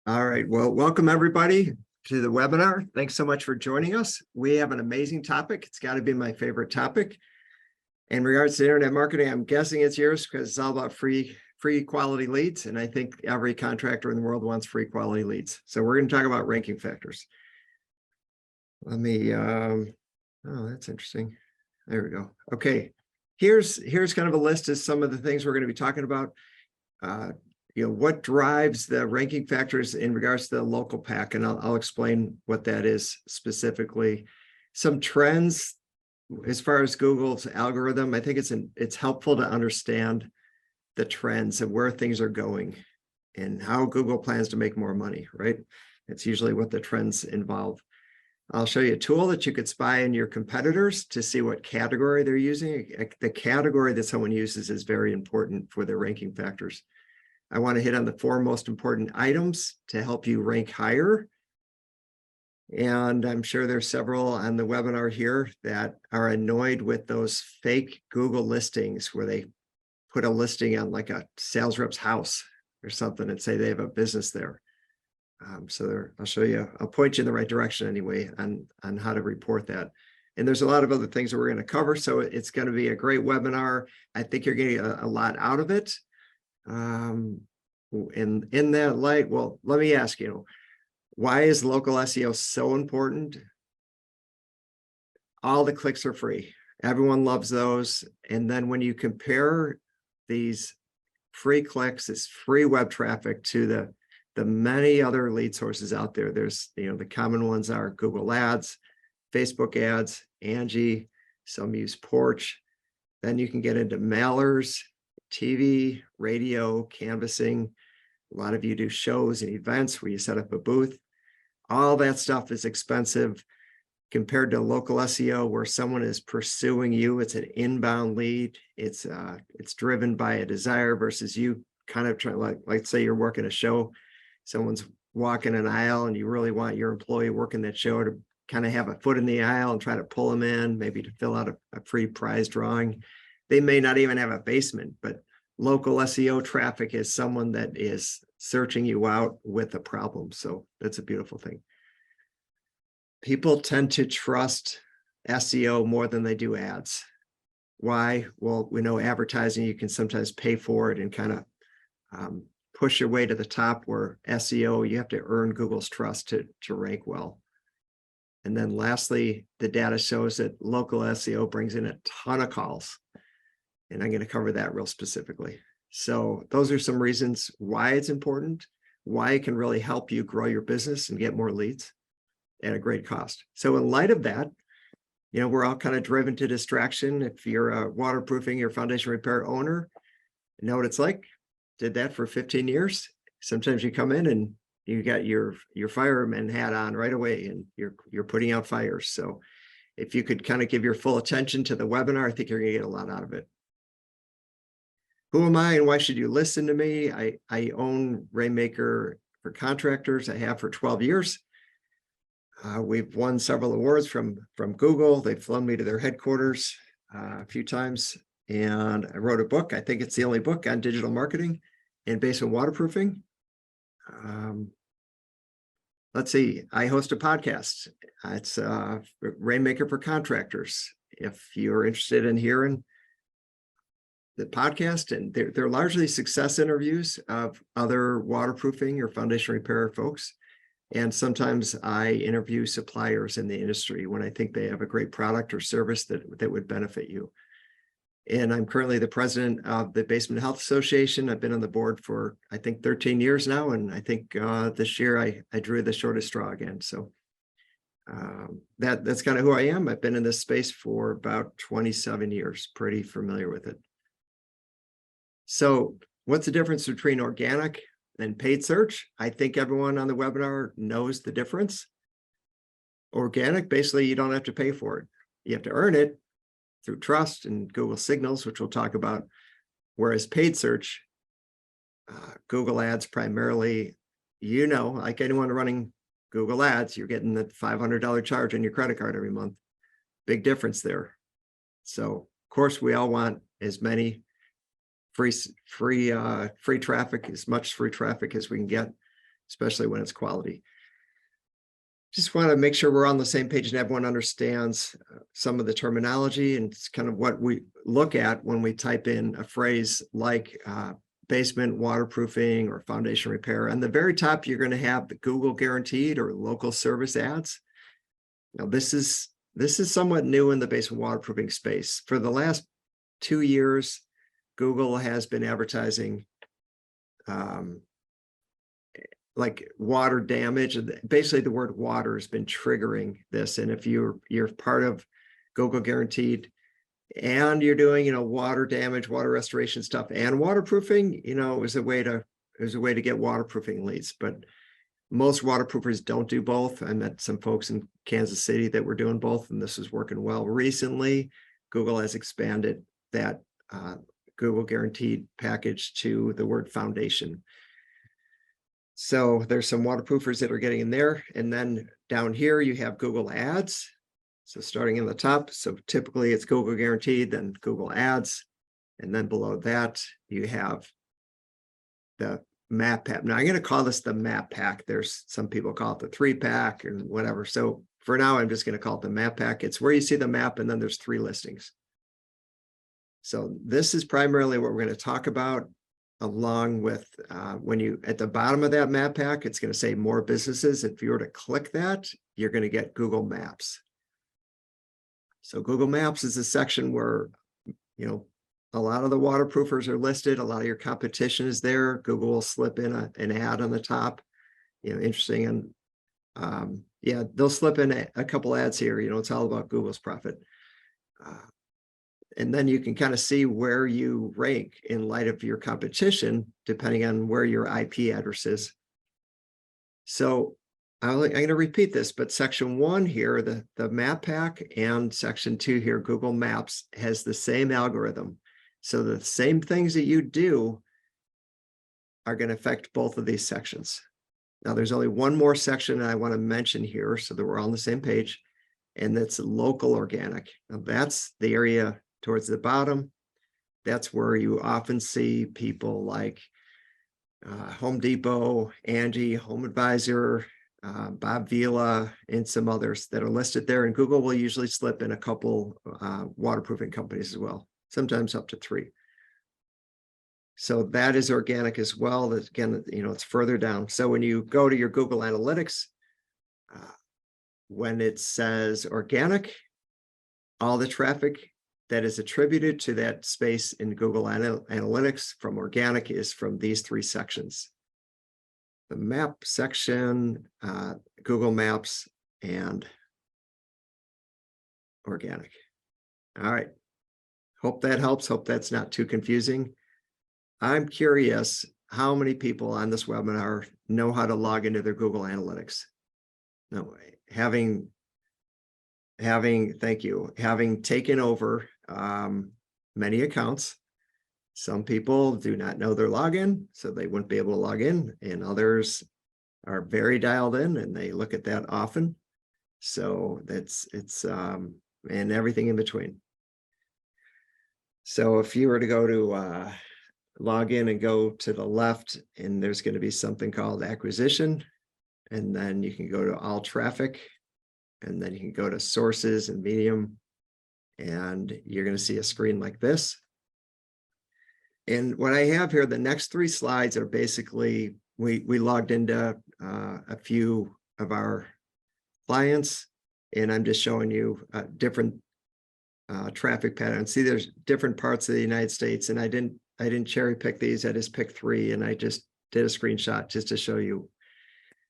All right. Well, welcome everybody to the webinar. Thanks so much for joining us. We have an amazing topic. It's got to be my favorite topic. In regards to internet marketing, I'm guessing it's yours because it's all about free quality leads. And I think every contractor in the world wants free quality leads. So we're going to talk about ranking factors. Let me, oh, that's interesting. There we go. Okay. Here's kind of a list of some of the things we're going to be talking about. What drives the ranking factors in regards to the local pack, and I'll explain what that is specifically. Some trends as far as Google's algorithm. I think it's helpful to understand the trends and where things are going and how Google plans to make more money, right? It's usually what the trends involve. I'll show you a tool that you could spy in your competitors to see what category they're using. The category that someone uses is very important for their ranking factors. I want to hit on the 4 most important items to help you rank higher. And I'm sure there's several on the webinar here that are annoyed with those fake Google listings where they put a listing on like a sales rep's house or something and say they have a business there. I'll show you, I'll point you in the right direction anyway on how to report that. And there's a lot of other things that we're going to cover. So it's going to be a great webinar. I think you're getting a lot out of it. In that light, well, let me ask you, why is local SEO so important? All the clicks are free. Everyone loves those. And then when you compare these free clicks, this free web traffic to the many other lead sources out there, there's, the common ones are Google Ads, Facebook ads, Angie, some use Porch. Then you can get into mailers, TV, radio, canvassing. A lot of you do shows and events where you set up a booth. All that stuff is expensive compared to local SEO where someone is pursuing you. It's an inbound lead. It's driven by a desire versus you kind of trying, like say you're working a show, someone's walking an aisle and you really want your employee working that show to kind of have a foot in the aisle and try to pull them in, maybe to fill out a free prize drawing. They may not even have a basement, but local SEO traffic is someone that is searching you out with a problem. So that's a beautiful thing. People tend to trust SEO more than they do ads. Why? Well, we know advertising, you can sometimes pay for it and kind of push your way to the top, where SEO, you have to earn Google's trust to rank well. And then lastly, the data shows that local SEO brings in a ton of calls. And I'm going to cover that real specifically. So those are some reasons why it's important, why it can really help you grow your business and get more leads at a great cost. So in light of that, we're all kind of driven to distraction. If you're a waterproofing or foundation repair owner, you know what it's like. Did that for 15 years. Sometimes you come in and you got your fireman hat on right away and you're putting out fires. So if you could kind of give your full attention to the webinar, I think you're going to get a lot out of it. Who am I and why should you listen to me? I own Rainmaker for Contractors. I have for 12 years. We've won several awards from Google. They've flown me to their headquarters a few times. And I wrote a book. I think it's the only book on digital marketing and basement waterproofing. Let's see. I host a podcast. It's Rainmaker for Contractors. If you're interested in hearing the podcast, and they're largely success interviews of other waterproofing or foundation repair folks. And sometimes I interview suppliers in the industry when I think they have a great product or service that would benefit you. And I'm currently the president of the Basement Health Association. I've been on the board for, I think, 13 years now. And I think this year I drew the shortest straw again. So that's kind of who I am. I've been in this space for about 27 years, pretty familiar with it. So what's the difference between organic and paid search? I think everyone on the webinar knows the difference. Organic, basically, you don't have to pay for it. You have to earn it through trust and Google signals, which we'll talk about. Whereas paid search, Google ads primarily, like anyone running Google ads, you're getting the $500 charge on your credit card every month. Big difference there. So of course, we all want as many free traffic, as much free traffic as we can get. especially when it's quality. Just want to make sure we're on the same page and everyone understands some of the terminology, and it's kind of what we look at when we type in a phrase like basement waterproofing or foundation repair. On the very top, you're going to have the Google guaranteed or local service ads. Now, this is somewhat new in the basement waterproofing space. For the last 2 years, Google has been advertising like water damage, and basically the word water has been triggering this. And if you're part of Google guaranteed and you're doing, water damage, water restoration stuff and waterproofing, it was a way to get waterproofing leads. But most waterproofers don't do both. I met some folks in Kansas City that were doing both, and this is working well. Recently, Google has expanded that Google guaranteed package to the word foundation. So there's some waterproofers that are getting in there. And then down here, you have Google Ads. So starting in the top, so typically it's Google guaranteed, then Google Ads. And then below that, you have the map pack. Now I'm going to call this the map pack. There's some people call it the 3-pack and whatever. So for now, I'm just going to call it the map pack. It's where you see the map and then there's 3 listings. So this is primarily what we're going to talk about, along with when you at the bottom of that map pack, it's going to say more businesses. If you were to click that, you're going to get Google Maps. So Google Maps is a section where, a lot of the waterproofers are listed. A lot of your competition is there. Google will slip in an ad on the top, interesting. And yeah, they'll slip in a couple ads here. It's all about Google's profit. And then you can kind of see where you rank in light of your competition, depending on where your IP address is. So I'm going to repeat this, but section 1 here, the map pack, and section 2 here, Google Maps, has the same algorithm. So the same things that you do are going to affect both of these sections. Now, there's only one more section I want to mention here so that we're all on the same page, and that's local organic. Now, that's the area towards the bottom. That's where you often see people like Home Depot, Angie, Home Advisor, Bob Vila, and some others that are listed there. And Google will usually slip in a couple waterproofing companies as well, sometimes up to 3. So that is organic as well. That, again, it's further down. So when you go to your Google Analytics, when it says organic, all the traffic that is attributed to that space in Google Analytics from organic is from these 3 sections: the map section, Google Maps, and organic. All right. Hope that helps. Hope that's not too confusing. I'm curious how many people on this webinar know how to log into their Google Analytics. No, having taken over many accounts, some people do not know their login, so they wouldn't be able to log in, and others are very dialed in and they look at that often. So it's and everything in between. So if you were to go to log in and go to the left, and there's going to be something called acquisition, and then you can go to all traffic, and then you can go to sources and medium, and you're going to see a screen like this. And what I have here, the next 3 slides are basically, we logged into a few of our clients, and I'm just showing you different traffic patterns. See, there's different parts of the United States, and I didn't cherry pick these. I just picked 3, and I just did a screenshot just to show you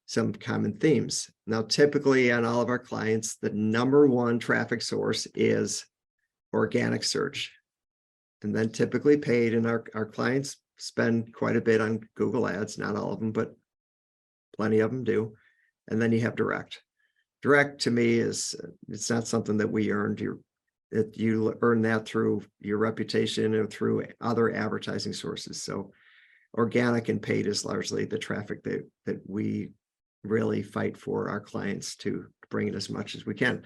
some common themes. Now, typically on all of our clients, the #1 traffic source is organic search, and then typically paid. And our clients spend quite a bit on Google Ads, not all of them, but plenty of them do. And then you have direct. Direct to me it's not something that we earned. You earn that through your reputation or through other advertising sources. So organic and paid is largely the traffic that we really fight for our clients to bring in as much as we can.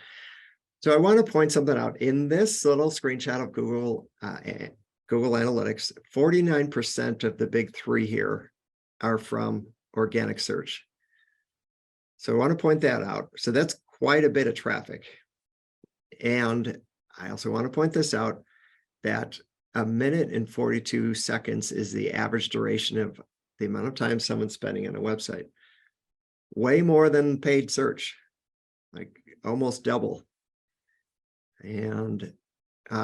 So I want to point something out. In this little screenshot of Google Analytics, 49% of the big 3 here are from organic search. So I want to point that out. So that's quite a bit of traffic. And I also want to point this out, that 1 minute and 42 seconds is the average duration of the amount of time someone's spending on a website. Way more than paid search, like almost double. And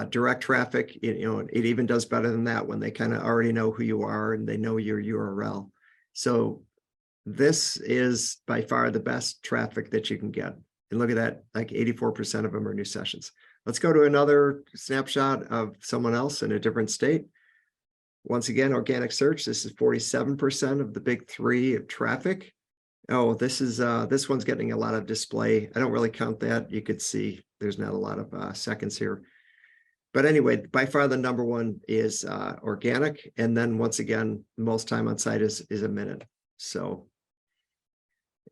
direct traffic, it even does better than that when they kind of already know who you are and they know your URL. So this is by far the best traffic that you can get. And look at that, like 84% of them are new sessions. Let's go to another snapshot of someone else in a different state. Once again, organic search, this is 47% of the big three of traffic. Oh, this one's getting a lot of display. I don't really count that. You could see there's not a lot of seconds here. But anyway, by far the number one is organic. And then once again, most time on site is 1 minute. So,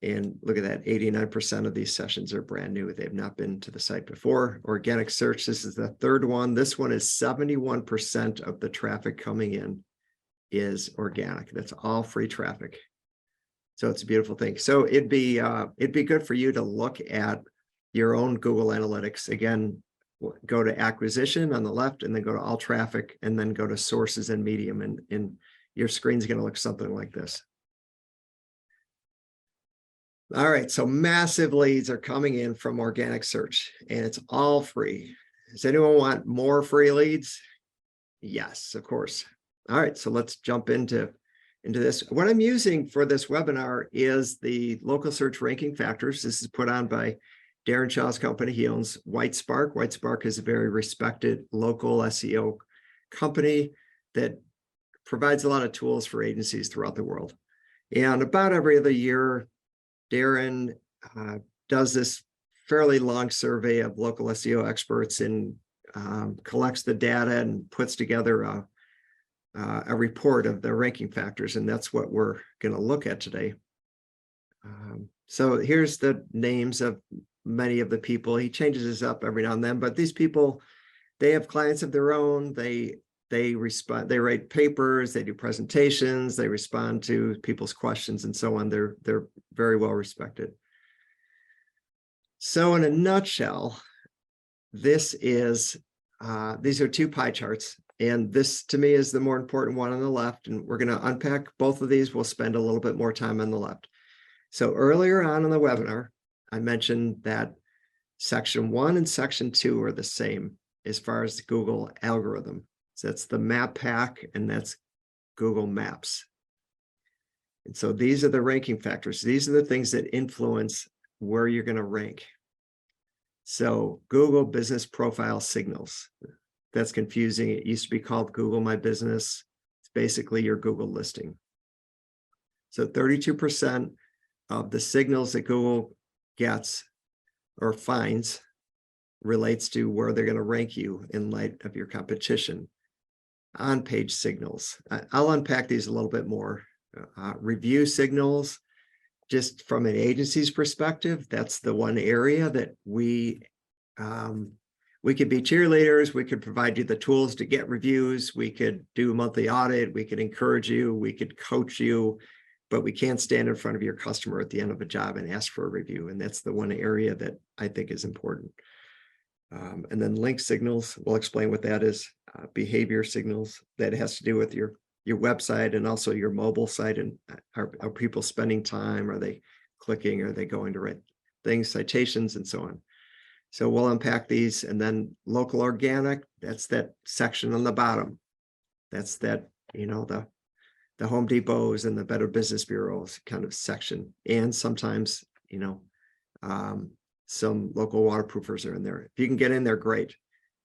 and look at that, 89% of these sessions are brand new. They've not been to the site before. Organic search, this is the third one. This one is 71% of the traffic coming in is organic. That's all free traffic. So it's a beautiful thing. So it'd be good for you to look at your own Google Analytics. Again, go to acquisition on the left and then go to all traffic and then go to sources and medium, and your screen's going to look something like this. All right, so massive leads are coming in from organic search and it's all free. Does anyone want more free leads? Yes, of course. All right, so let's jump into this. What I'm using for this webinar is the local search ranking factors. This is put on by Darren Shaw's company. He owns Whitespark. Whitespark is a very respected local SEO company that provides a lot of tools for agencies throughout the world. And about every other year, Darren does this fairly long survey of local SEO experts and collects the data and puts together a report of the ranking factors. And that's what we're going to look at today. So here's the names of many of the people. He changes this up every now and then, but these people, they have clients of their own. They respond, they write papers, they do presentations, they respond to people's questions and so on. They're very well respected. So in a nutshell, these are two pie charts. And this to me is the more important one on the left. And we're going to unpack both of these. We'll spend a little bit more time on the left. So earlier on in the webinar, I mentioned that section 1 and section 2 are the same as far as the Google algorithm. So that's the map pack and that's Google Maps. And so these are the ranking factors. These are the things that influence where you're going to rank. So Google Business Profile Signals. That's confusing. It used to be called Google My Business. It's basically your Google listing. So 32% of the signals that Google gets or finds relates to where they're going to rank you in light of your competition. On-page signals. I'll unpack these a little bit more. Review signals, just from an agency's perspective, that's the one area that we could be cheerleaders. We could provide you the tools to get reviews. We could do a monthly audit. We could encourage you. We could coach you, but we can't stand in front of your customer at the end of a job and ask for a review. And that's the one area that I think is important. And then link signals, we'll explain what that is. Behavior signals, that has to do with your website and also your mobile site. And are people spending time? Are they clicking? Are they going to write things, citations, and so on? So we'll unpack these. And then local organic, that's that section on the bottom. That's that, the Home Depots and the Better Business Bureaus kind of section. And sometimes, some local waterproofers are in there. If you can get in there, great.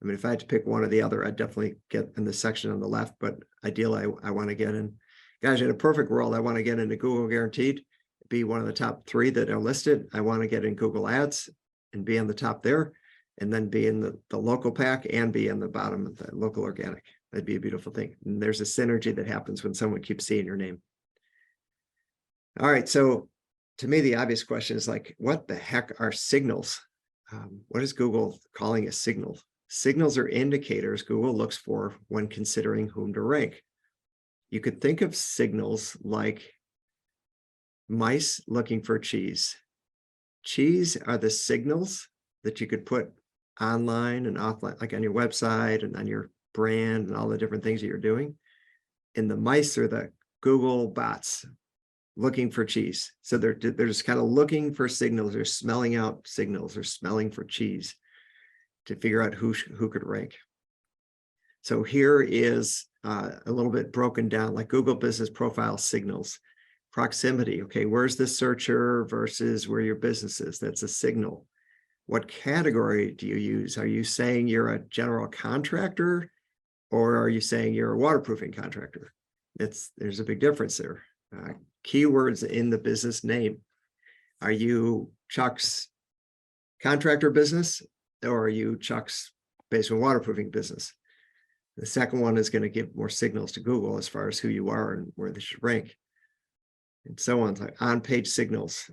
I mean, if I had to pick one or the other, I'd definitely get in the section on the left, but ideally I want to get in. Guys, in a perfect world, I want to get into Google Guaranteed, be one of the top 3 that are listed. I want to get in Google Ads and be on the top there, and then be in the local pack and be in the bottom of the local organic. That'd be a beautiful thing. And there's a synergy that happens when someone keeps seeing your name. All right, so to me, the obvious question is like, what the heck are signals? What is Google calling a signal? Signals are indicators Google looks for when considering whom to rank. You could think of signals like mice looking for cheese. Cheese are the signals that you could put online and offline, like on your website and on your brand and all the different things that you're doing. And the mice are the Google bots looking for cheese. So they're just kind of looking for signals. They're smelling out signals. They're smelling for cheese to figure out who could rank. So here is a little bit broken down, like Google Business Profile signals. Proximity, okay, where's the searcher versus where your business is? That's a signal. What category do you use? Are you saying you're a general contractor, or are you saying you're a waterproofing contractor? There's a big difference there. Keywords in the business name. Are you Chuck's contractor business, or are you Chuck's basement waterproofing business? The second one is going to give more signals to Google as far as who you are and where they should rank, and so on. Like on-page signals,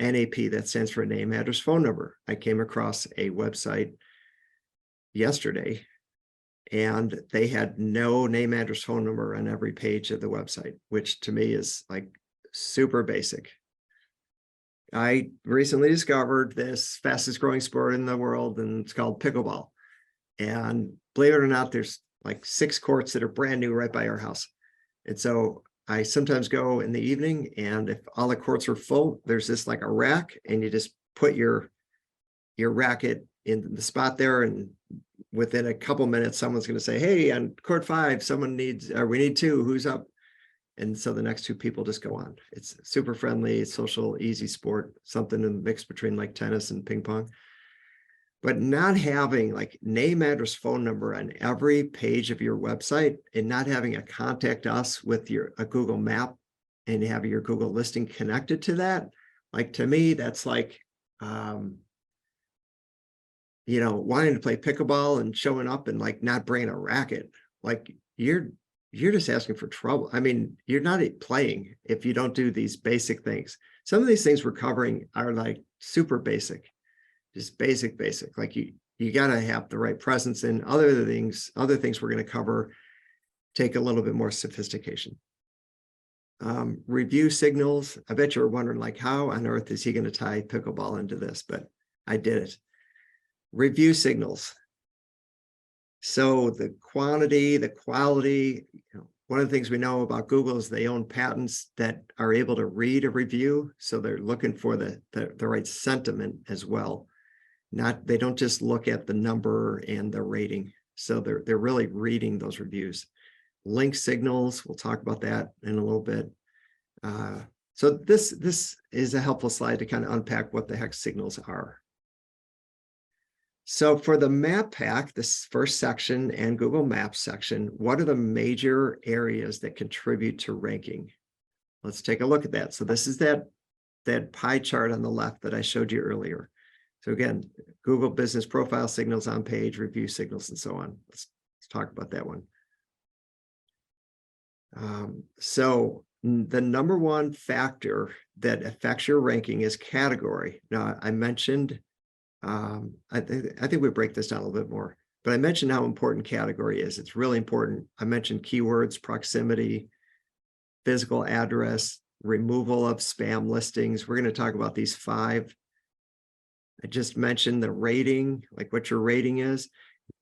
NAP, that stands for name, address, phone number. I came across a website yesterday, and they had no name, address, phone number on every page of the website, which to me is like super basic. I recently discovered this fastest growing sport in the world, and it's called pickleball. And believe it or not, there's like 6 courts that are brand new right by our house. And so I sometimes go in the evening, and if all the courts are full, there's this like a rack, and you just put your racket in the spot there, and within a couple minutes, someone's going to say, hey, on court 5, someone needs, or we need 2, who's up? And so the next 2 people just go on. It's super friendly, social, easy sport, something in the mix between like tennis and ping pong. But not having like name, address, phone number on every page of your website, and not having a contact us with a Google map and having your Google listing connected to that, like to me, that's like, wanting to play pickleball and showing up and like not bringing a racket. Like you're just asking for trouble. I mean, you're not playing if you don't do these basic things. Some of these things we're covering are like super basic. Just basic. Like you got to have the right presence, and other things we're going to cover take a little bit more sophistication. Review signals. I bet you're wondering like, how on earth is he going to tie pickleball into this? But I did it. Review signals. So the quantity, the quality, one of the things we know about Google is they own patents that are able to read a review. So they're looking for the right sentiment as well. They don't just look at the number and the rating. So they're really reading those reviews. Link signals, we'll talk about that in a little bit. So this is a helpful slide to kind of unpack what the heck signals are. So for the map pack, this first section and Google Maps section, what are the major areas that contribute to ranking? Let's take a look at that. So this is that pie chart on the left that I showed you earlier. So again, Google Business Profile signals on page, review signals, and so on. Let's talk about that one. So the number one factor that affects your ranking is category. Now, I mentioned, I think we break this down a little bit more, but I mentioned how important category is. It's really important. I mentioned keywords, proximity, physical address, removal of spam listings. We're going to talk about these 5. I just mentioned the rating, like what your rating is.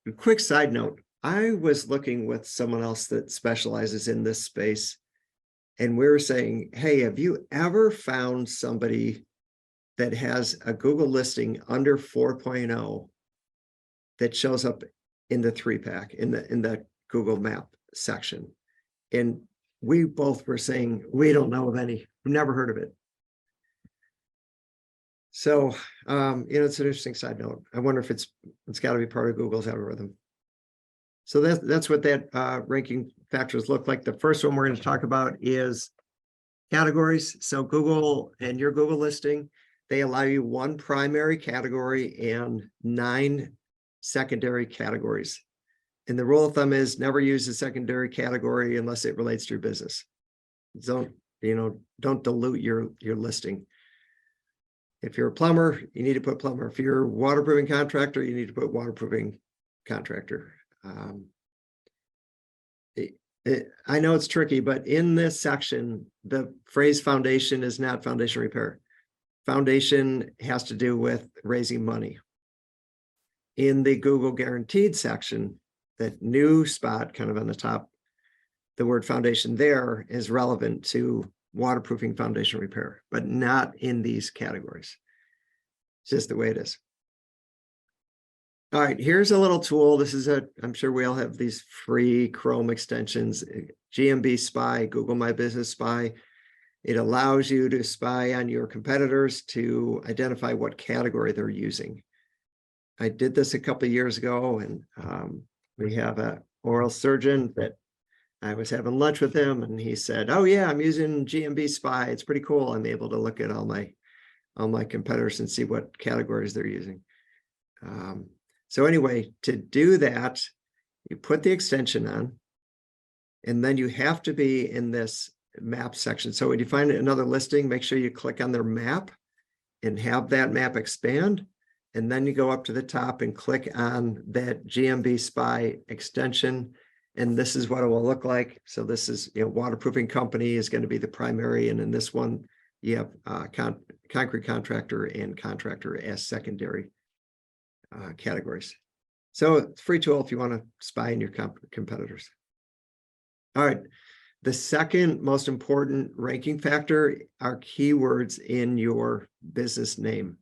A quick side note, I was looking with someone else that specializes in this space, and we were saying, hey, have you ever found somebody that has a Google listing under 4.0 that shows up in the 3-pack, in the Google Map section? And we both were saying, we don't know of any. We've never heard of it. So, it's an interesting side note. I wonder if it's got to be part of Google's algorithm. So that's what that ranking factors look like. The first one we're going to talk about is categories. So Google and your Google listing, they allow you 1 primary category and 9 secondary categories. And the rule of thumb is never use a secondary category unless it relates to your business. Don't dilute your listing. If you're a plumber, you need to put plumber. If you're a waterproofing contractor, you need to put waterproofing contractor. I know it's tricky, but in this section, the phrase foundation is not foundation repair. Foundation has to do with raising money. In the Google guaranteed section, that new spot kind of on the top, the word foundation there is relevant to waterproofing foundation repair, but not in these categories. It's just the way it is. All right, here's a little tool. This is I'm sure we all have these free Chrome extensions, GMB Spy, Google My Business Spy. It allows you to spy on your competitors to identify what category they're using. I did this a couple of years ago, and we have an oral surgeon that I was having lunch with him, and he said, "Oh yeah, I'm using GMB Spy. It's pretty cool. I'm able to look at all my competitors and see what categories they're using." So anyway, to do that, you put the extension on, and then you have to be in this map section. So when you find another listing, make sure you click on their map and have that map expand. And then you go up to the top and click on that GMB Spy extension. And this is what it will look like. So this is, waterproofing company is going to be the primary. And in this one, you have concrete contractor and contractor as secondary categories. So it's a free tool if you want to spy on your competitors. All right. The second most important ranking factor are keywords in your business name.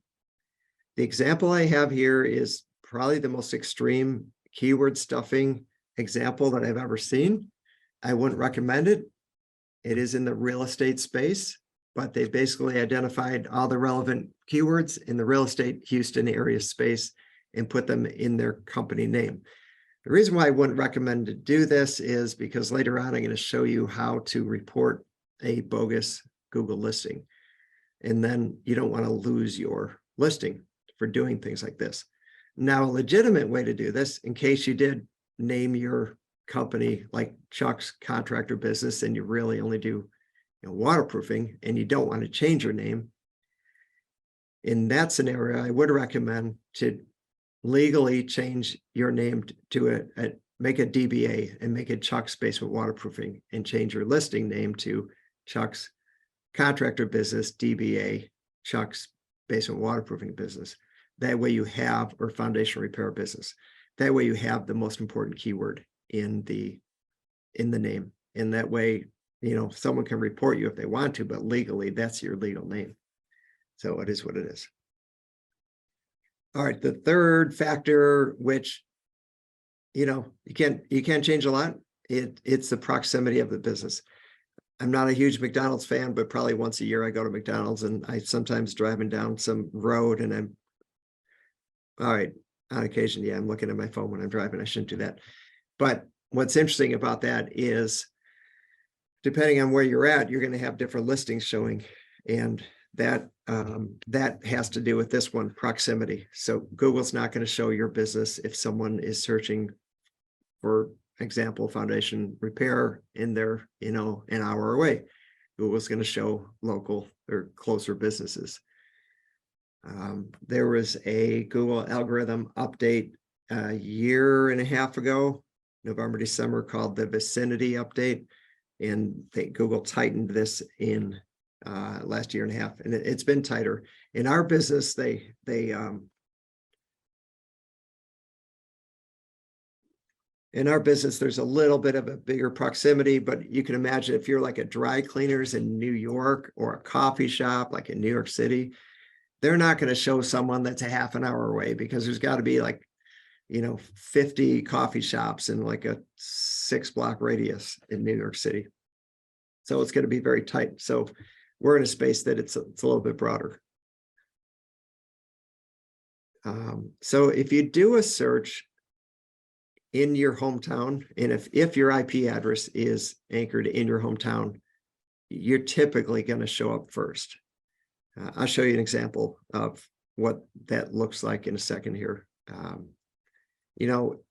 The example I have here is probably the most extreme keyword stuffing example that I've ever seen. I wouldn't recommend it. It is in the real estate space, but they basically identified all the relevant keywords in the real estate Houston area space and put them in their company name. The reason why I wouldn't recommend to do this is because later on, I'm going to show you how to report a bogus Google listing. And then you don't want to lose your listing for doing things like this. Now, a legitimate way to do this, in case you did name your company like Chuck's Contractor Business and you really only do waterproofing and you don't want to change your name, in that scenario, I would recommend to legally change your name to make a DBA and make it Chuck's Basement Waterproofing and change your listing name to Chuck's Contractor Business, DBA, Chuck's Basement Waterproofing Business. That way you have, or foundation repair business. That way you have the most important keyword in the name. And that way, someone can report you if they want to, but legally that's your legal name. So it is what it is. All right, the third factor, which, you can't change a lot. It's the proximity of the business. I'm not a huge McDonald's fan, but probably once a year I go to McDonald's, and I sometimes driving down some road and I'm, all right, on occasion, yeah, I'm looking at my phone when I'm driving. I shouldn't do that. But what's interesting about that is depending on where you're at, you're going to have different listings showing. And that has to do with this one, proximity. So Google's not going to show your business if someone is searching, for example, foundation repair in their, an hour away. Google's going to show local or closer businesses. There was a Google algorithm update a year and a half ago, November, December, called the vicinity update. And Google tightened this in last year and a half, and it's been tighter. In our business, in our business, there's a little bit of a bigger proximity, but you can imagine if you're like a dry cleaners in New York or a coffee shop like in New York City, they're not going to show someone that's a half an hour away, because there's got to be like, 50 coffee shops in like a 6-block radius in New York City. So it's going to be very tight. So we're in a space that it's a little bit broader. So if you do a search in your hometown, and if your IP address is anchored in your hometown, you're typically going to show up first. I'll show you an example of what that looks like in a second here.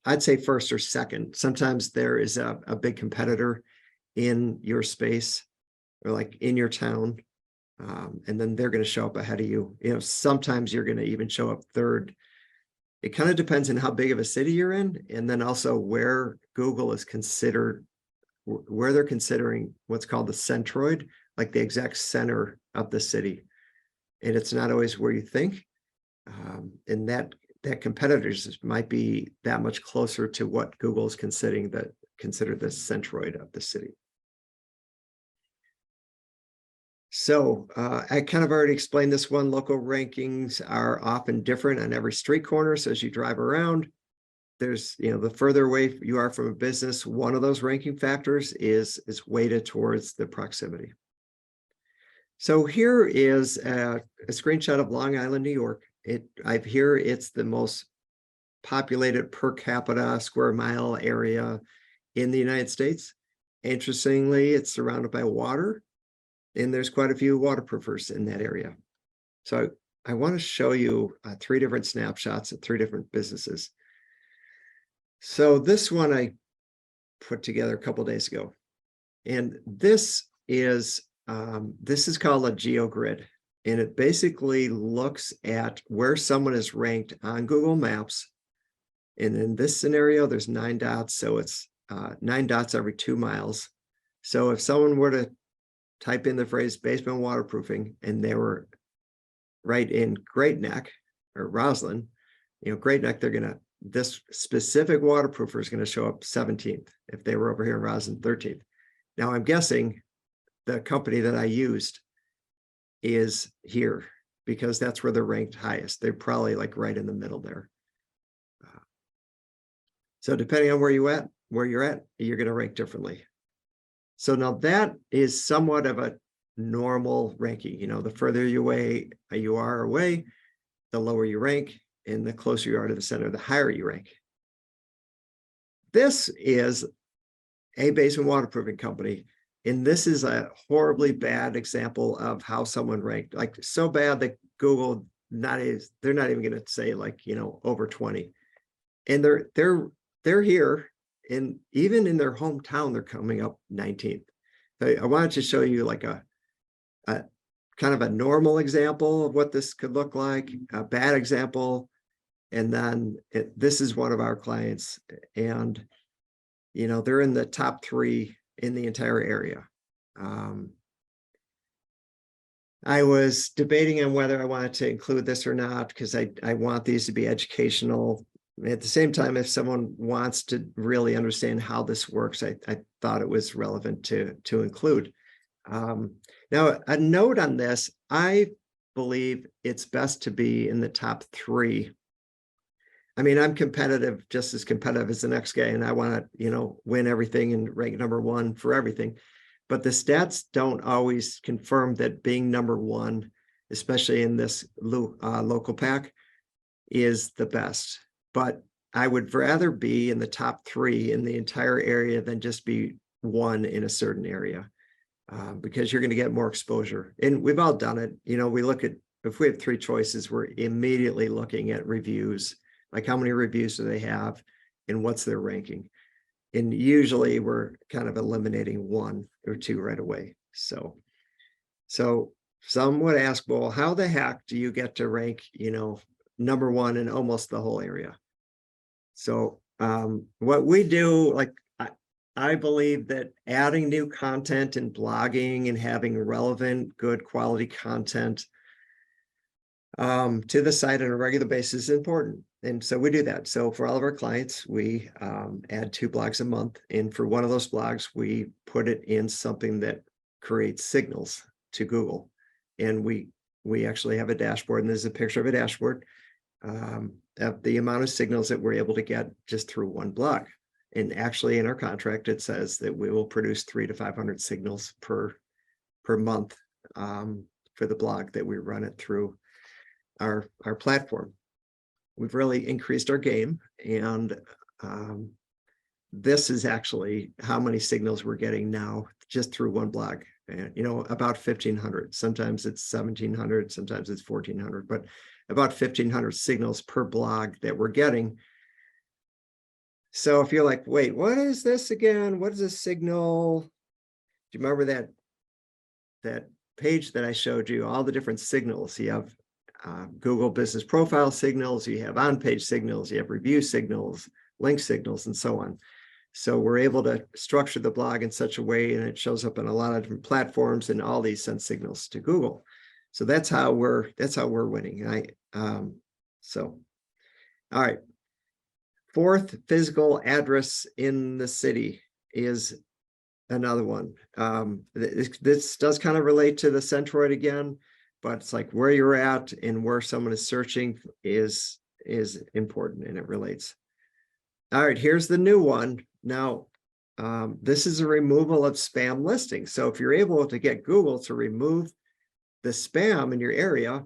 I'd say first or second. Sometimes there is a big competitor in your space or like in your town, and then they're going to show up ahead of you. Sometimes you're going to even show up third. It kind of depends on how big of a city you're in, and then also where Google is considered where they're considering what's called the centroid, like the exact center of the city. And it's not always where you think. And that competitors might be that much closer to what Google is considering the centroid of the city. So I kind of already explained this one. Local rankings are often different on every street corner. So as you drive around, there's, the further away you are from a business, one of those ranking factors is weighted towards the proximity. So here is a screenshot of Long Island, New York. Here it's the most populated per capita square mile area in the United States. Interestingly, it's surrounded by water, and there's quite a few waterproofers in that area. So I want to show you 3 different snapshots of 3 different businesses. So this one I put together a couple days ago, and this is called a GeoGrid, and it basically looks at where someone is ranked on Google Maps. And in this scenario, there's 9 dots, so it's 9 dots every 2 miles. So if someone were to type in the phrase basement waterproofing and they were right in Great Neck or Roslyn, Great Neck, this specific waterproofer is going to show up 17th. If they were over here in Roslyn, 13th. Now I'm guessing the company that I used is here because that's where they're ranked highest. They're probably like right in the middle there. So depending on where you're at, you're going to rank differently. So now that is somewhat of a normal ranking. The further you are away, the lower you rank, and the closer you are to the center, the higher you rank. This is a basement waterproofing company, and this is a horribly bad example of how someone ranked. Like so bad that Google they're not even going to say over 20, and they're here, and even in their hometown they're coming up 19th. So I wanted to show you like a kind of a normal example of what this could look like, a bad example, and then this is one of our clients, and they're in the top 3 in the entire area. I was debating on whether I wanted to include this or not because I want these to be educational. At the same time, if someone wants to really understand how this works, I thought it was relevant to include. Now, a note on this, I believe it's best to be in the top 3. I mean, I'm competitive, just as competitive as the next guy, and I want to, win everything and rank number 1 for everything. But the stats don't always confirm that being number 1, especially in this local pack, is the best. But I would rather be in the top 3 in the entire area than just be 1 in a certain area, because you're going to get more exposure. And we've all done it. We look at, if we have 3 choices, we're immediately looking at reviews. Like how many reviews do they have and what's their ranking? And usually we're kind of eliminating 1 or 2 right away. So some would ask, well, how the heck do you get to rank, number 1 in almost the whole area? So what we do, I believe that adding new content and blogging and having relevant, good quality content to the site on a regular basis is important. And so we do that. So for all of our clients, we add 2 blogs a month. And for one of those blogs, we put it in something that creates signals to Google. And we actually have a dashboard, and there's a picture of a dashboard of the amount of signals that we're able to get just through one blog. And actually in our contract, it says that we will produce 300 to 500 signals per month for the blog that we run it through our platform. We've really increased our game, and this is actually how many signals we're getting now just through one blog. About 1,500. Sometimes it's 1,700, sometimes it's 1,400, but about 1,500 signals per blog that we're getting. So if you're like, wait, what is this again? What is a signal? Do you remember that page that I showed you? All the different signals. You have Google Business Profile signals, you have on-page signals, you have review signals, link signals, and so on. So we're able to structure the blog in such a way, and it shows up on a lot of different platforms, and all these send signals to Google. So that's how we're winning. So all right. Fourth, physical address in the city is another one. This does kind of relate to the centroid again, but it's like where you're at and where someone is searching is important, and it relates. All right, here's the new one. Now, this is a removal of spam listings. So if you're able to get Google to remove the spam in your area,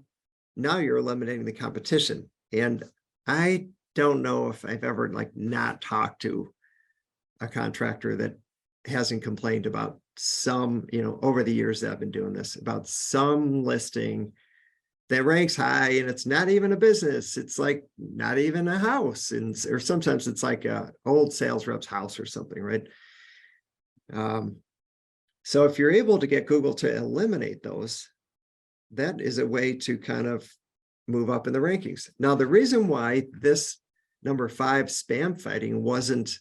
now you're eliminating the competition. And I don't know if I've ever not talked to a contractor that hasn't complained about some, over the years that I've been doing this, about some listing that ranks high and it's not even a business. It's like not even a house, or sometimes it's like a old sales rep's house or something, right? So if you're able to get Google to eliminate those, that is a way to kind of move up in the rankings. Now, the reason why this number 5 spam fighting wasn't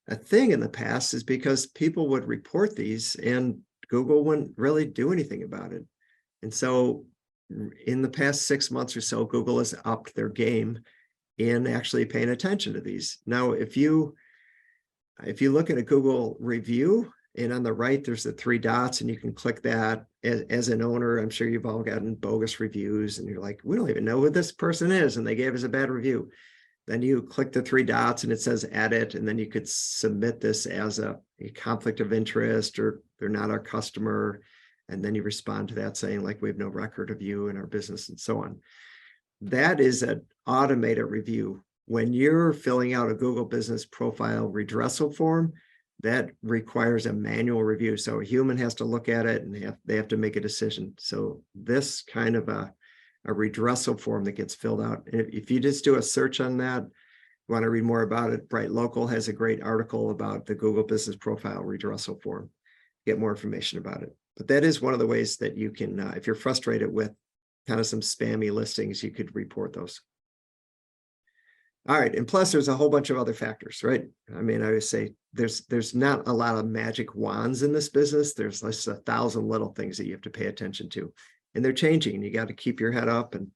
a thing in the past is because people would report these and Google wouldn't really do anything about it. And so in the past 6 months or so, Google has upped their game in actually paying attention to these. Now, if you look at a Google review, and on the right, there's the 3 dots, and you can click that. As an owner, I'm sure you've all gotten bogus reviews, and you're like, we don't even know who this person is, and they gave us a bad review. Then you click the 3 dots, and it says edit, and then you could submit this as a conflict of interest, or they're not our customer. And then you respond to that saying, like, we have no record of you in our business, and so on. That is an automated review. When you're filling out a Google Business Profile redressal form, that requires a manual review. So a human has to look at it, and they have to make a decision. So this kind of a redressal form that gets filled out. If you just do a search on that, you want to read more about it, Bright Local has a great article about the Google Business Profile redressal form. Get more information about it. But that is one of the ways that you can, if you're frustrated with kind of some spammy listings, you could report those. All right, and plus there's a whole bunch of other factors, right? I mean, I would say there's not a lot of magic wands in this business. There's just 1,000 little things that you have to pay attention to, and they're changing, and you got to keep your head up and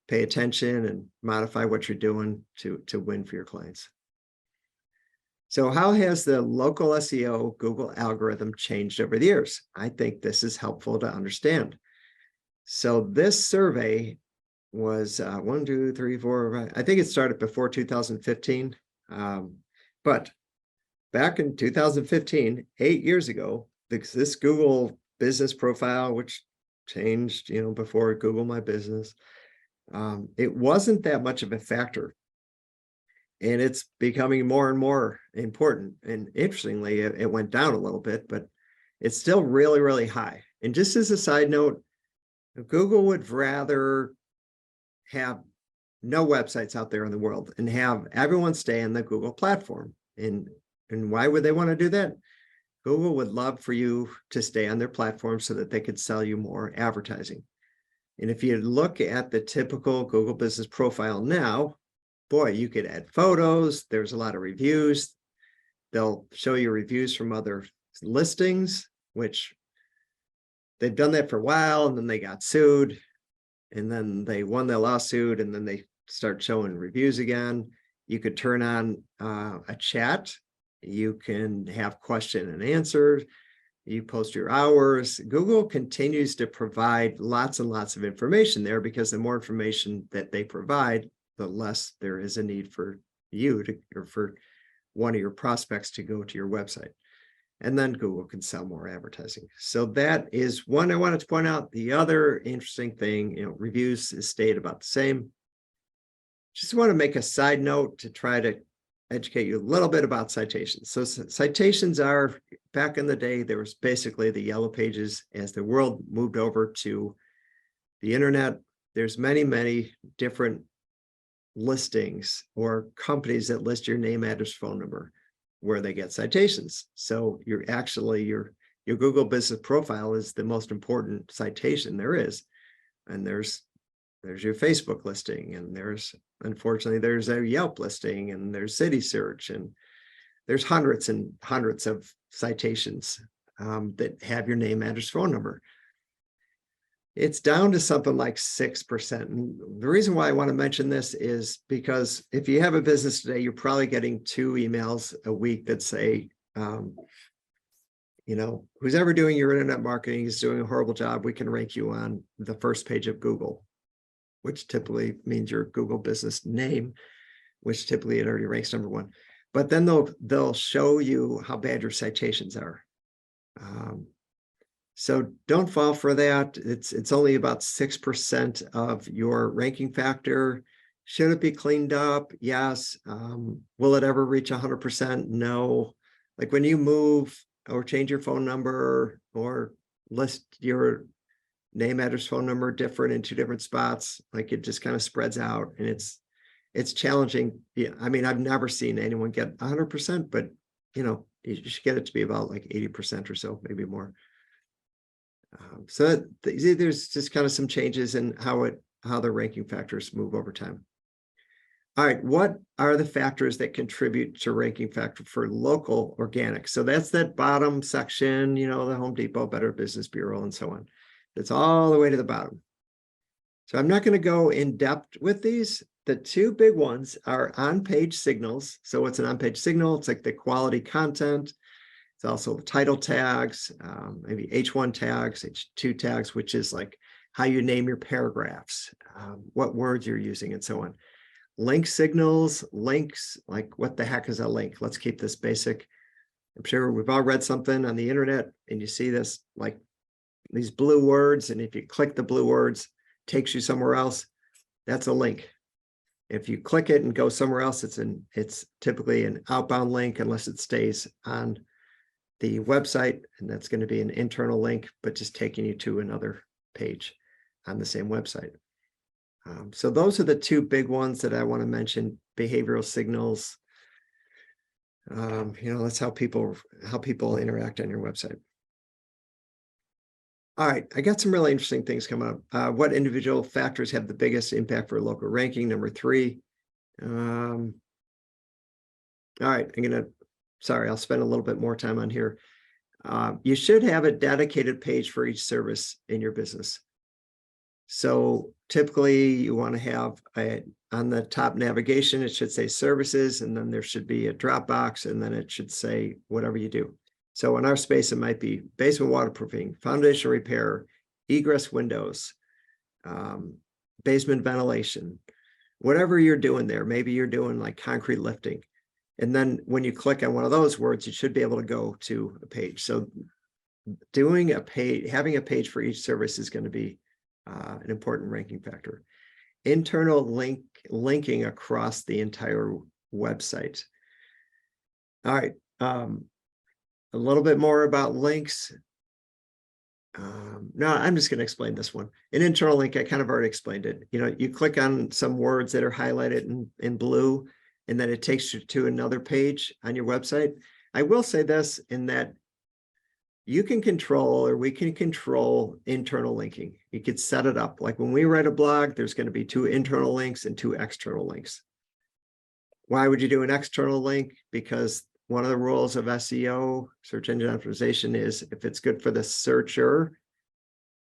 pay attention and modify what you're doing to win for your clients. So how has the local SEO Google algorithm changed over the years? I think this is helpful to understand. So this survey was 1, 2, 3, 4, I think it started before 2015. But back in 2015, 8 years ago, this Google Business Profile, which changed, before Google My Business, it wasn't that much of a factor. And it's becoming more and more important. And interestingly, it went down a little bit, but it's still really, really high. And just as a side note, Google would rather have no websites out there in the world and have everyone stay on the Google platform. And why would they want to do that? Google would love for you to stay on their platform so that they could sell you more advertising. And if you look at the typical Google Business Profile now, boy, you could add photos. There's a lot of reviews. They'll show you reviews from other listings, which they've done that for a while, and then they got sued, and then they won their lawsuit, and then they start showing reviews again. You could turn on a chat. You can have question and answer. You post your hours. Google continues to provide lots and lots of information there, because the more information that they provide, the less there is a need for you to, or for one of your prospects to go to your website. And then Google can sell more advertising. So that is one I wanted to point out. The other interesting thing, reviews stayed about the same. Just want to make a side note to try to educate you a little bit about citations. So citations are, back in the day, there was basically the yellow pages. As the world moved over to the internet, there's many, many different listings or companies that list your name, address, phone number where they get citations. So you're actually, your Google Business Profile is the most important citation there is. And there's your Facebook listing, and unfortunately there's a Yelp listing, and there's City Search, and there's hundreds and hundreds of citations that have your name, address, phone number. It's down to something like 6%. And the reason why I want to mention this is because if you have a business today, you're probably getting 2 emails a week that say, you know, who's ever doing your internet marketing is doing a horrible job. We can rank you on the first page of Google, which typically means your Google business name, which typically it already ranks #1. But then they'll show you how bad your citations are. So don't fall for that. It's only about 6% of your ranking factor. Should it be cleaned up? Yes. Will it ever reach 100%? No. Like when you move or change your phone number or list your name, address, phone number different in 2 different spots, like it just kind of spreads out, and it's challenging. Yeah, I mean, I've never seen anyone get 100%, but you know, you should get it to be about like 80% or so, maybe more. So there's just kind of some changes in how the ranking factors move over time. All right, what are the factors that contribute to ranking factor for local organic? So that's that bottom section, you know, the Home Depot, Better Business Bureau, and so on. That's all the way to the bottom. So I'm not going to go in depth with these. The 2 big ones are on-page signals. So what's an on-page signal? It's like the quality content. It's also the title tags, maybe H1 tags, H2 tags, which is like how you name your paragraphs, what words you're using, and so on. Link signals, links, like what the heck is a link? Let's keep this basic. I'm sure we've all read something on the internet and you see this, like these blue words, and if you click the blue words, it takes you somewhere else. That's a link. If you click it and go somewhere else, it's typically an outbound link unless it stays on the website, and that's going to be an internal link, but just taking you to another page on the same website. So those are the 2 big ones that I want to mention: behavioral signals. You know, that's how people interact on your website. All right, I got some really interesting things coming up. What individual factors have the biggest impact for local ranking? Number 3. All right, sorry, I'll spend a little bit more time on here. You should have a dedicated page for each service in your business. So typically you want to have on the top navigation, it should say services, and then there should be a drop box, and then it should say whatever you do. So in our space, it might be basement waterproofing, foundation repair, egress windows, basement ventilation, whatever you're doing there. Maybe you're doing like concrete lifting. And then when you click on one of those words, you should be able to go to a page. So having a page for each service is going to be an important ranking factor. Internal linking across the entire website. All right. A little bit more about links. No, I'm just going to explain this one. An internal link, I kind of already explained it. You know, you click on some words that are highlighted in blue, and then it takes you to another page on your website. I will say this, in that you can control, or we can control, internal linking. You could set it up. Like when we write a blog, there's going to be 2 internal links and 2 external links. Why would you do an external link? Because one of the rules of SEO, search engine optimization, is if it's good for the searcher,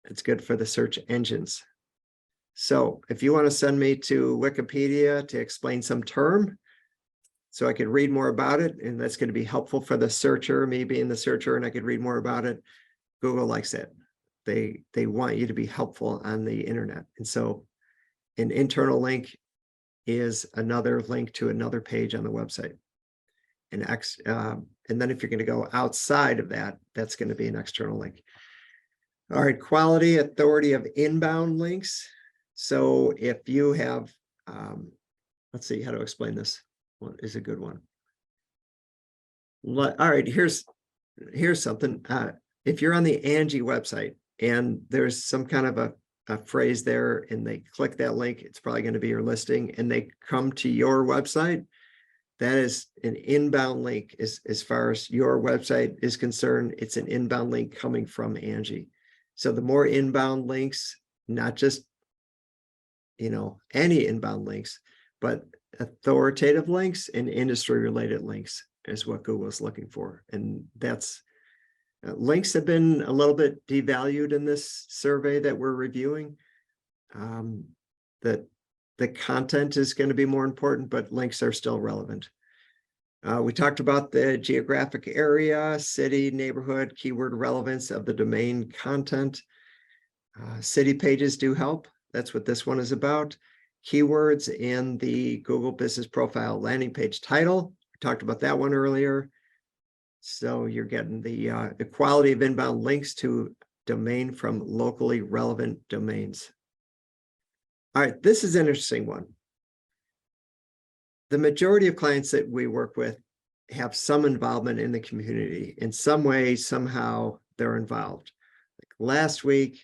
it's good for the search engines. So if you want to send me to Wikipedia to explain some term, so I could read more about it, and that's going to be helpful for the searcher, me being the searcher, and I could read more about it, Google likes it. They want you to be helpful on the internet. And so an internal link is another link to another page on the website. And then if you're going to go outside of that, that's going to be an external link. All right, quality authority of inbound links. So if you have, let's see how to explain this. What is a good one? All right, here's something. If you're on the Angie website and there's some kind of a phrase there, and they click that link, it's probably going to be your listing, and they come to your website, that is an inbound link. As far as your website is concerned, it's an inbound link coming from Angie. So the more inbound links, not just, you know, any inbound links, but authoritative links and industry related links, is what Google is looking for. And that's links have been a little bit devalued in this survey that we're reviewing. That the content is going to be more important, but links are still relevant. We talked about the geographic area, city, neighborhood, keyword relevance of the domain content. City pages do help. That's what this one is about. Keywords in the Google Business Profile landing page title. We talked about that one earlier. So you're getting the quality of inbound links to domain from locally relevant domains. All right, this is an interesting one. The majority of clients that we work with have some involvement in the community. In some way, somehow, they're involved. Like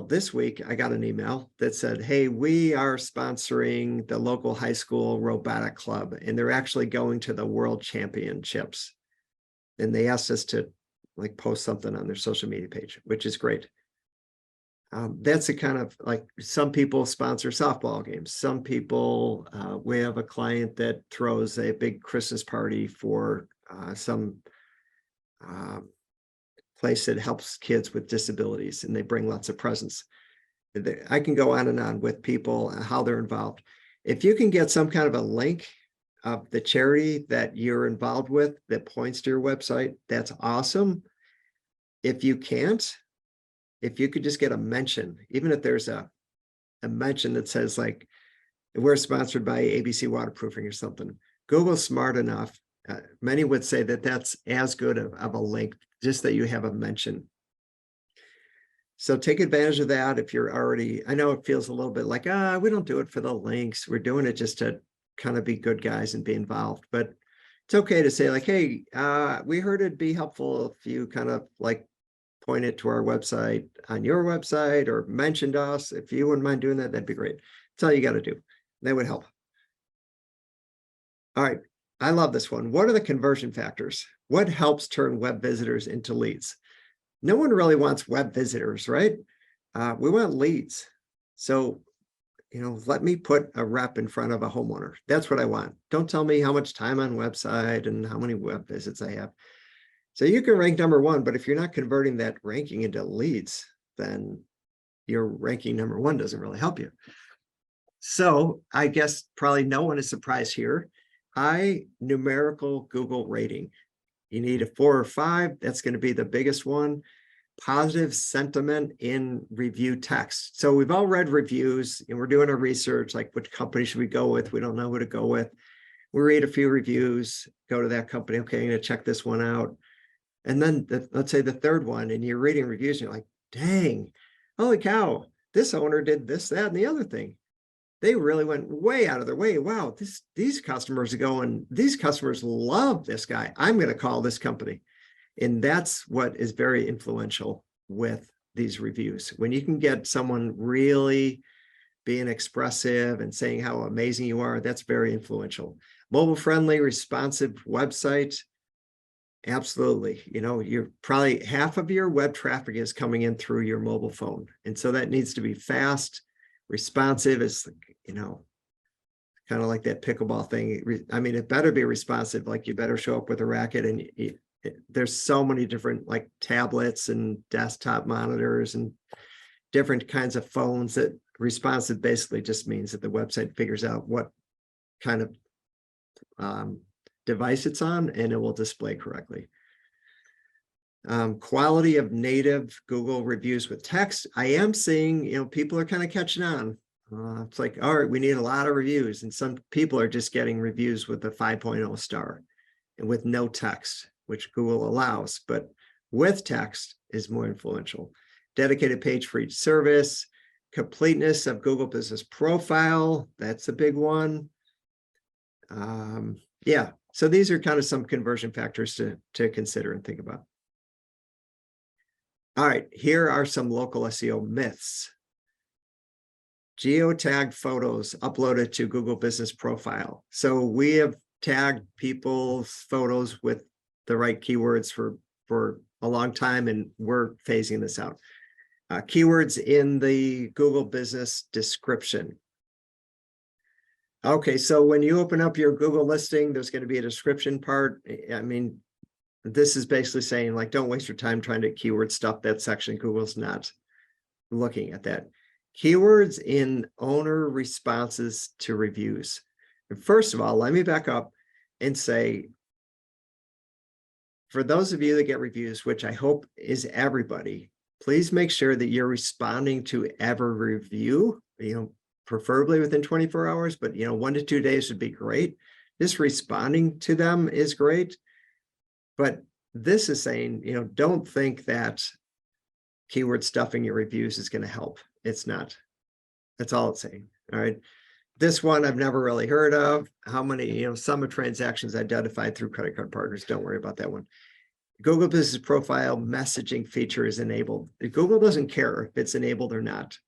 this week, I got an email that said, hey, we are sponsoring the local high school robotic club, and they're actually going to the world championships. And they asked us to like post something on their social media page, which is great. That's a kind of like, some people sponsor softball games. Some people, we have a client that throws a big Christmas party for some place that helps kids with disabilities, and they bring lots of presents. I can go on and on with people, how they're involved. If you can get some kind of a link of the charity that you're involved with that points to your website, that's awesome. If you can't, if you could just get a mention, even if there's a mention that says like, we're sponsored by ABC Waterproofing or something, Google's smart enough. Many would say that that's as good of a link, just that you have a mention. So take advantage of that if you're already, I know it feels a little bit like, we don't do it for the links. We're doing it just to kind of be good guys and be involved. But it's okay to say like, hey, we heard it'd be helpful if you kind of like point it to our website on your website or mentioned us. If you wouldn't mind doing that, that'd be great. That's all you got to do. That would help. All right. I love this one. What are the conversion factors? What helps turn web visitors into leads? No one really wants web visitors, right? We want leads. So, let me put a rep in front of a homeowner. That's what I want. Don't tell me how much time on website and how many web visits I have. So you can rank number one, but if you're not converting that ranking into leads, then your ranking number one doesn't really help you. So I guess probably no one is surprised here. High numerical Google rating. You need a 4 or 5. That's going to be the biggest one. Positive sentiment in review text. So we've all read reviews and we're doing our research, like which company should we go with? We don't know who to go with. We read a few reviews, go to that company. Okay, I'm going to check this one out. And then let's say the third one, and you're reading reviews and you're like, dang, holy cow, this owner did this, that, and the other thing. They really went way out of their way. Wow, these customers are going, these customers love this guy. I'm going to call this company. And that's what is very influential with these reviews. When you can get someone really being expressive and saying how amazing you are, that's very influential. Mobile-friendly, responsive website. Absolutely. You're probably half of your web traffic is coming in through your mobile phone. And so that needs to be fast, responsive. It's, kind of like that pickleball thing. I mean, it better be responsive. Like you better show up with a racket, and there's so many different like tablets and desktop monitors and different kinds of phones that responsive basically just means that the website figures out what kind of device it's on, and it will display correctly. Quality of native Google reviews with text. I am seeing, people are kind of catching on. It's like, all right, we need a lot of reviews, and some people are just getting reviews with a 5.0 star and with no text, which Google allows, but with text is more influential. Dedicated page for each service. Completeness of Google Business Profile. That's a big one. Yeah. So these are kind of some conversion factors to consider and think about. All right, here are some local SEO myths. Geotagged photos uploaded to Google Business Profile. So we have tagged people's photos with the right keywords for a long time, and we're phasing this out. Keywords in the Google Business description. Okay, so when you open up your Google listing, there's going to be a description part. I mean, this is basically saying, like, don't waste your time trying to keyword stuff that section. Google's not looking at that. Keywords in owner responses to reviews. And first of all, let me back up and say, for those of you that get reviews, which I hope is everybody, please make sure that you're responding to every review, preferably within 24 hours, but 1 to 2 days would be great. Just responding to them is great. But this is saying, don't think that keyword stuffing your reviews is going to help. It's not. That's all it's saying. All right. This one I've never really heard of. How many, sum of transactions identified through credit card partners. Don't worry about that one. Google Business Profile messaging feature is enabled. Google doesn't care if it's enabled or not.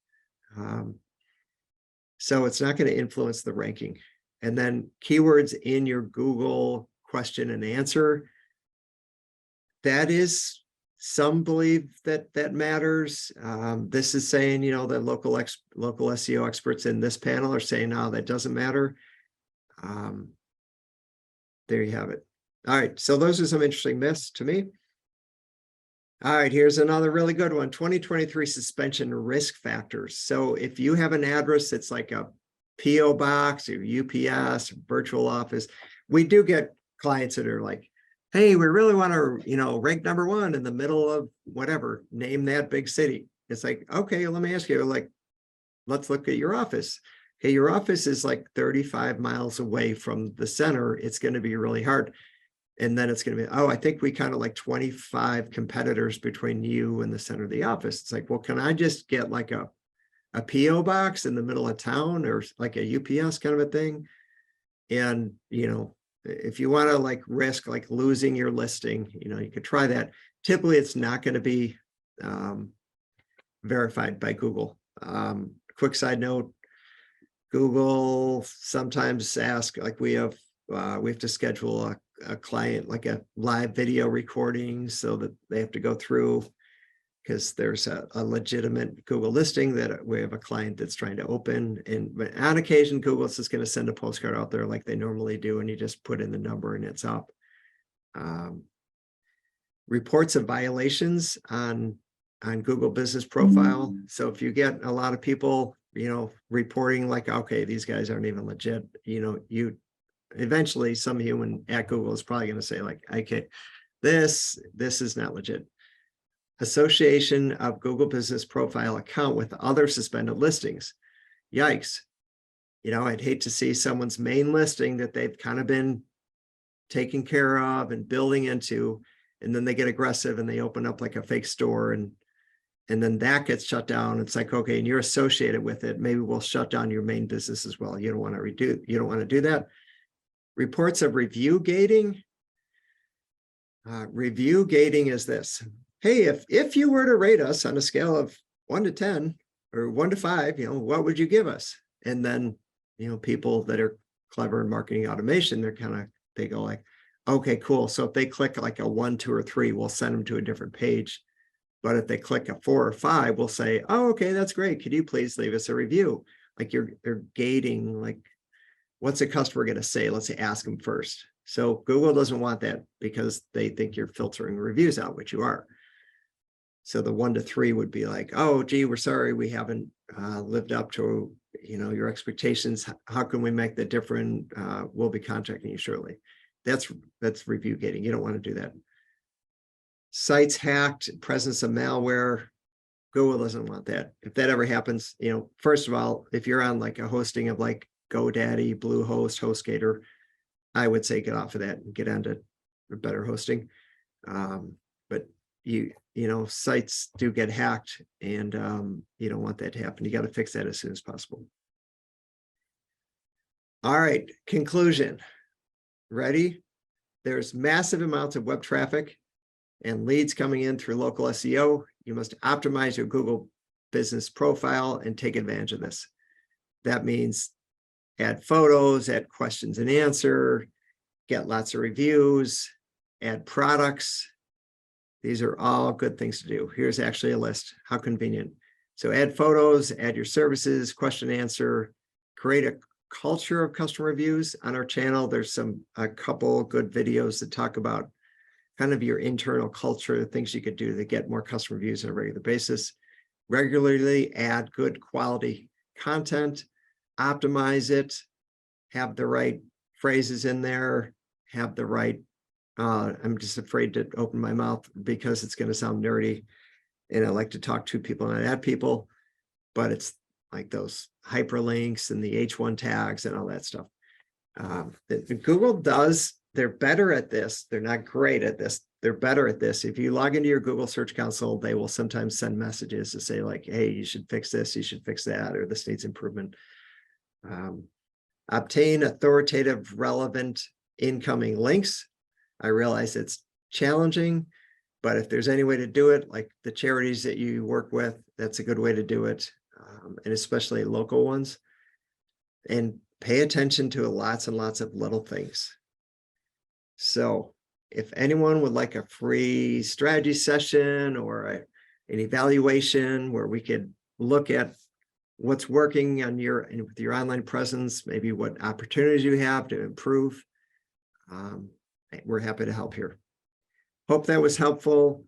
So it's not going to influence the ranking. And then keywords in your Google question and answer. That is, some believe that matters. This is saying, the local SEO experts in this panel are saying, no, that doesn't matter. There you have it. All right, so those are some interesting myths to me. All right, here's another really good one, 2023 suspension risk factors. So if you have an address that's like a PO box or UPS, virtual office, we do get clients that are like, hey, we really want to, rank #1 in the middle of whatever, name that big city. It's like, okay, let me ask you, like, let's look at your office. Okay, your office is like 35 miles away from the center. It's going to be really hard. And then it's going to be, oh, I think we kind of like 25 competitors between you and the center of the office. It's like, well, can I just get like a PO box in the middle of town or like a UPS kind of a thing? And, if you want to like risk like losing your listing, you could try that. Typically, it's not going to be verified by Google. Quick side note, Google sometimes ask, like we have to schedule a client like a live video recording so that they have to go through, because there's a legitimate Google listing that we have a client that's trying to open. And on occasion, Google is just going to send a postcard out there like they normally do, and you just put in the number and it's up. Reports of violations on Google Business Profile. So if you get a lot of people, reporting like, okay, these guys aren't even legit, you eventually some human at Google is probably going to say like, okay, this is not legit. Association of Google Business Profile account with other suspended listings. Yikes. I'd hate to see someone's main listing that they've kind of been taking care of and building into, and then they get aggressive and they open up like a fake store, and then that gets shut down. It's like, okay, and you're associated with it. Maybe we'll shut down your main business as well. You don't want to do that. Reports of review gating. Review gating is this. Hey, if you were to rate us on a scale of 1 to 10 or 1 to 5, what would you give us? And then, people that are clever in marketing automation, they go like, okay, cool. So if they click like a 1, 2, or 3, we'll send them to a different page. But if they click a 4 or 5, we'll say, oh, okay, that's great. Could you please leave us a review? Like they're gating, like, what's a customer going to say? Let's say, ask them first. So Google doesn't want that because they think you're filtering reviews out, which you are. So the 1 to 3 would be like, oh, gee, we're sorry, we haven't lived up to your expectations. How can we make that different? We'll be contacting you shortly. That's review gating. You don't want to do that. Sites hacked, presence of malware. Google doesn't want that. If that ever happens, first of all, if you're on like a hosting of like GoDaddy, Bluehost, HostGator, I would say get off of that and get onto better hosting. But sites do get hacked, and you don't want that to happen. You got to fix that as soon as possible. All right, conclusion. Ready? There's massive amounts of web traffic and leads coming in through local SEO. You must optimize your Google Business Profile and take advantage of this. That means add photos, add questions and answer, get lots of reviews, add products. These are all good things to do. Here's actually a list. How convenient. So add photos, add your services, question answer, create a culture of customer reviews on our channel. There's a couple good videos that talk about kind of your internal culture, things you could do to get more customer reviews on a regular basis. Regularly add good quality content, optimize it, have the right phrases in there, have the right, I'm just afraid to open my mouth because it's going to sound nerdy. And I like to talk to people and at people, but it's like those hyperlinks and the H1 tags and all that stuff. Google does, they're better at this. They're not great at this. They're better at this. If you log into your Google Search Console, they will sometimes send messages to say like, hey, you should fix this, you should fix that, or this needs improvement. Obtain authoritative, relevant incoming links. I realize it's challenging, but if there's any way to do it, like the charities that you work with, that's a good way to do it, and especially local ones. And pay attention to lots and lots of little things. So if anyone would like a free strategy session or an evaluation where we could look at what's working on with your online presence, maybe what opportunities you have to improve, we're happy to help here. Hope that was helpful.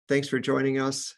Thanks for joining us.